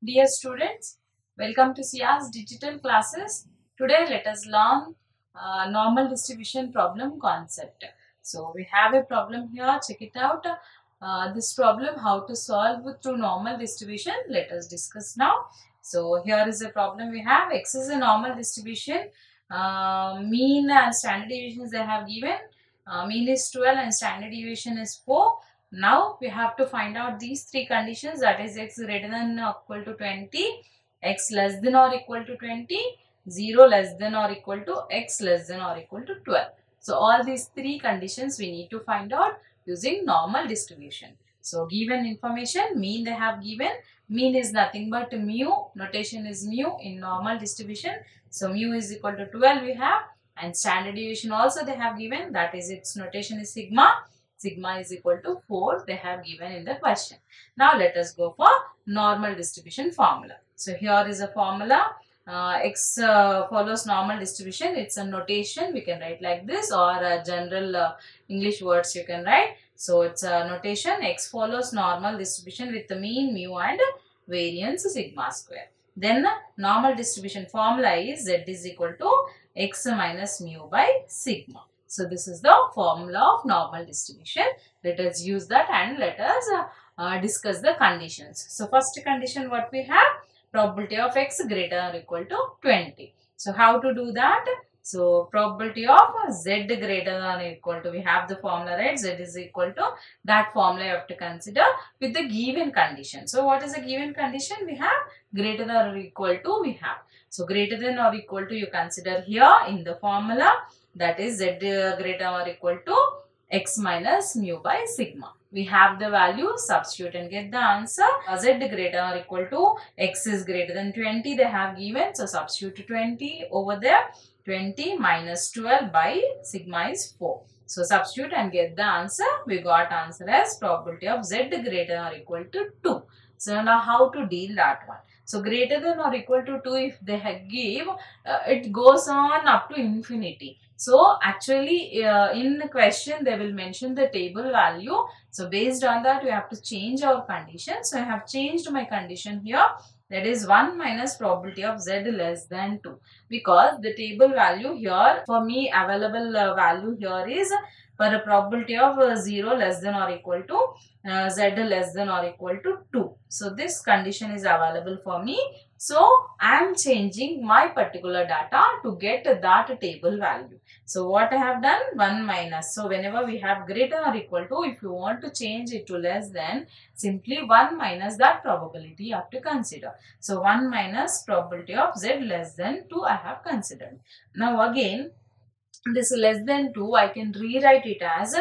Dear students, welcome to Sia's digital classes. Today let us learn normal distribution problem concept. So we have a problem here, check it out. This problem how to solve through normal distribution, let us discuss now. So here is a problem we have. X is a normal distribution. Mean and standard deviations they have given. Mean is 12 and standard deviation is 4. Now we have to find out these three conditions, that is x greater than or equal to 20, x less than or equal to 20, 0 less than or equal to x less than or equal to 12. So all these three conditions we need to find out using normal distribution. So given information, mean they have given, mean is nothing but mu, notation is mu in normal distribution. So mu is equal to 12 we have, and standard deviation also they have given, that is its notation is sigma. Sigma is equal to 4 they have given in the question. Now let us go for normal distribution formula. So here is a formula. X follows normal distribution. It's a notation. We can write like this, or general English words you can write. So it's a notation. X follows normal distribution with the mean, mu and variance sigma square. Then normal distribution formula is Z is equal to x minus mu by sigma. So this is the formula of normal distribution. Let us use that and let us discuss the conditions. So first condition what we have, probability of x greater or equal to 20. So how to do that? So probability of z greater than or equal to, we have the formula, right? Z is equal to, that formula you have to consider with the given condition. So what is the given condition? We have greater than or equal to we have. So greater than or equal to you consider here in the formula, that is z greater or equal to x minus mu by sigma. We have the value, substitute and get the answer. Z greater or equal to x is greater than 20 they have given. So substitute 20 over there. 20 minus 12 by sigma is 4. So substitute and get the answer. We got answer as probability of z greater or equal to 2. So now how to deal that one? So greater than or equal to 2 if they give, it goes on up to infinity. So actually in the question they will mention the table value. So based on that we have to change our condition. So I have changed my condition here, that is 1 minus probability of z less than 2, because the table value here for me available value here is for a probability of 0 less than or equal to z less than or equal to 2. So this condition is available for me. So I am changing my particular data to get that table value. So what I have done, 1 minus. So whenever we have greater or equal to, if you want to change it to less than, simply 1 minus that probability you have to consider. So 1 minus probability of z less than 2 I have considered. Now again, this less than 2 I can rewrite it as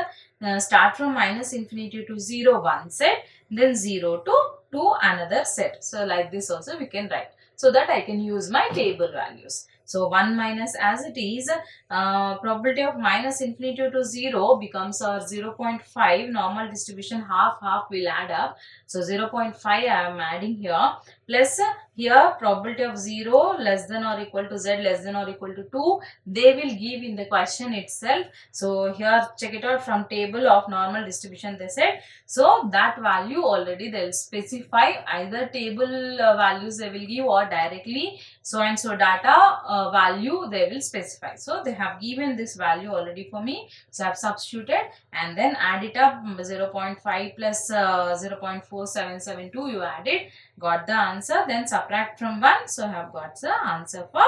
start from minus infinity to 0 one set, then 0 to 2 another set. So like this also we can write, so that I can use my table values. So 1 minus as it is, probability of minus infinity to 0 becomes our 0.5, normal distribution half will add up. So 0.5 I am adding here, plus here probability of 0 less than or equal to z less than or equal to 2, they will give in the question itself. So here check it out from table of normal distribution they said. So that value already they will specify, either table values they will give or directly so and so data value they will specify. So they have given this value already for me. So I have substituted and then add it up, 0.5 plus 0.4772 you add it, got the answer, then subtract from 1. So I have got the answer for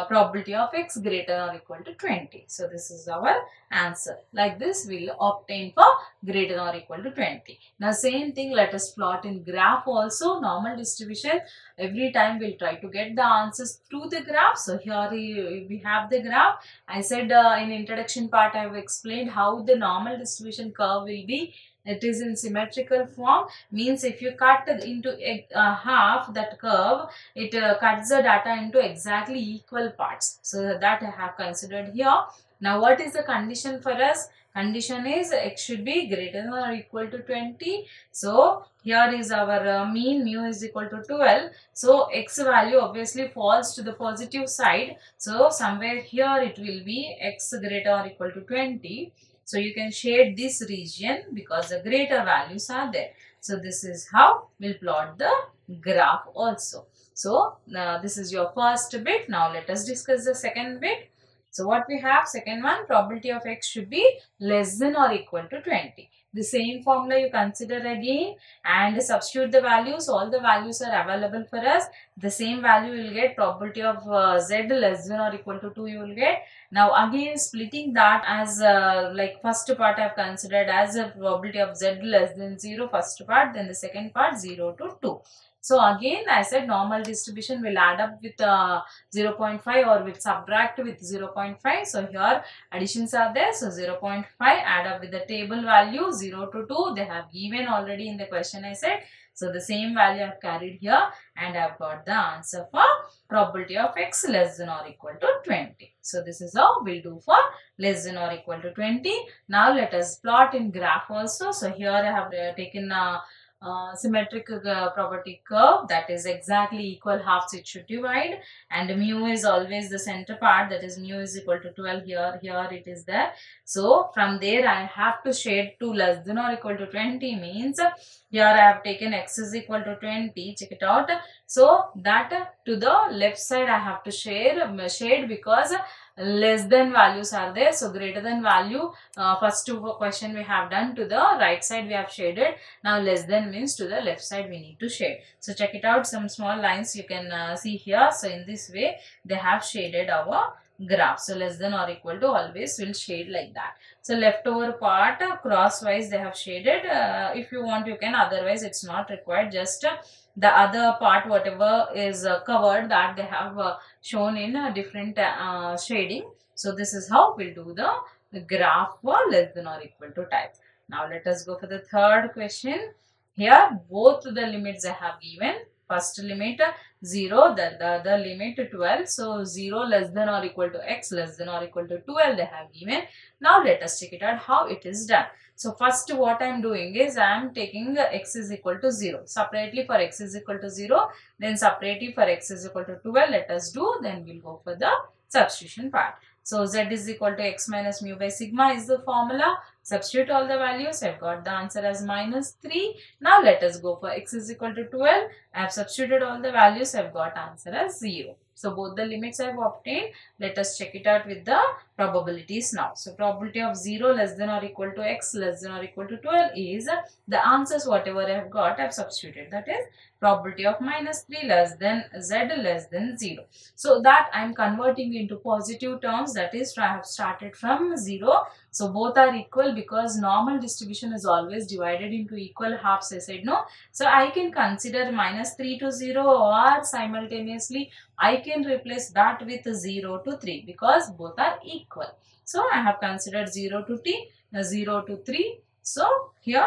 probability of x greater or equal to 20. So this is our answer. Like this we will obtain for greater or equal to 20. Now same thing let us plot in graph also, normal distribution. Every time we'll try to get the answers through the graph. So here we have the graph. I said in introduction part I have explained how the normal distribution curve will be. It is in symmetrical form, means if you cut into half that curve, it cuts the data into exactly equal parts. So that I have considered here. Now what is the condition for us? Condition is x should be greater than or equal to 20. So here is our mean, mu is equal to 12. So x value obviously falls to the positive side. So somewhere here it will be x greater or equal to 20. So you can shade this region because the greater values are there. So this is how we'll plot the graph also. So this is your first bit. Now let us discuss the second bit. So what we have, second one, probability of x should be less than or equal to 20. The same formula you consider again and substitute the values. All the values are available for us. The same value you will get, probability of z less than or equal to 2 you will get. Now again splitting that as like first part I have considered as a probability of z less than 0 first part, then the second part 0 to 2. So again I said normal distribution will add up with 0.5 or will subtract with 0.5. So here additions are there. So 0.5 add up with the table value 0 to 2. They have given already in the question I said. So the same value I have carried here and I have got the answer for probability of x less than or equal to 20. So this is how we'll do for less than or equal to 20. Now let us plot in graph also. So here I have taken symmetric property curve, that is exactly equal halves it should divide, and mu is always the center part, that is mu is equal to 12 here it is there. So from there I have to shade to less than or equal to 20 means here I have taken x is equal to 20, check it out. So that to the left side I have to shade because less than values are there. So greater than value, first question we have done to the right side we have shaded. Now less than means to the left side we need to shade. So check it out, some small lines you can see here. So in this way they have shaded our graph. So less than or equal to always will shade like that. So leftover part crosswise they have shaded. If you want you can, otherwise it's not required. Just the other part whatever is covered, that they have shown in a different shading. So this is how we'll do the graph for less than or equal to type. Now let us go for the third question. Here both the limits I have given. First limit 0, the other limit 12. So 0 less than or equal to x less than or equal to 12 they have given. Now let us check it out how it is done. So first what I am doing is I am taking x is equal to 0. Separately for x is equal to 0. Then separately for x is equal to 12 let us do. Then we will go for the substitution part. So z is equal to x minus mu by sigma is the formula. Substitute all the values. I've got the answer as minus 3. Now let us go for x is equal to 12. I have substituted all the values. I've got answer as 0. So both the limits I have obtained. Let us check it out with the probabilities now. So probability of 0 less than or equal to x less than or equal to 12 is the answers whatever I have got I have substituted. That is probability of minus 3 less than z less than 0. So that I am converting into positive terms, that is I have started from 0. So both are equal because normal distribution is always divided into equal halves I said no. So I can consider minus 3 to 0 or simultaneously I can replace that with 0 to 3 because both are equal. So I have considered 0 to 0 to 3. So here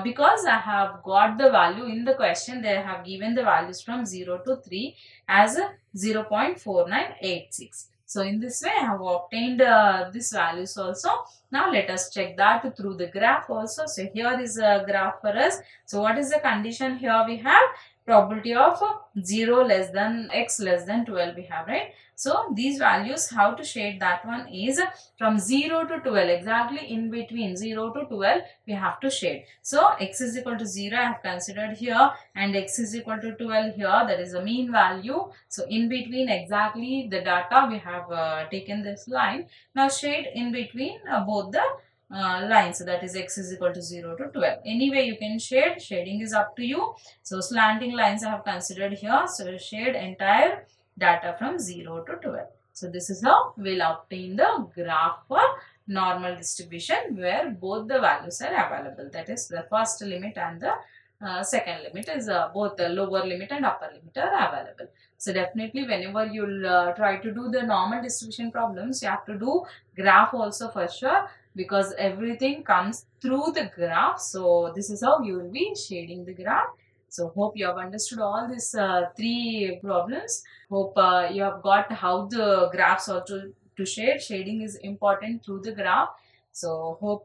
because I have got the value in the question, they have given the values from 0 to 3 as 0.4986. So in this way I have obtained these values also. Now let us check that through the graph also. So here is a graph for us. So what is the condition here? We have probability of 0 less than x less than 12 we have, right? So these values, how to shade that one is from 0 to 12, exactly in between 0 to 12 we have to shade. So x is equal to 0 I have considered here and x is equal to 12 here, that is a mean value. So in between exactly the data we have taken this line. Now shade in between both the lines, so that is x is equal to 0 to 12. Anyway you can shade, shading is up to you. So slanting lines I have considered here, so shade entire data from 0 to 12. So this is how we will obtain the graph for normal distribution where both the values are available, that is the first limit and the second limit is both the lower limit and upper limit are available. So definitely whenever you will try to do the normal distribution problems, you have to do graph also for sure, because everything comes through the graph. So this is how you will be shading the graph. So hope you have understood all these three problems. Hope you have got how the graphs are to shade. Shading is important through the graph. So hope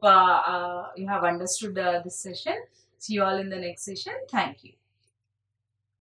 you have understood this session. See you all in the next session. Thank you.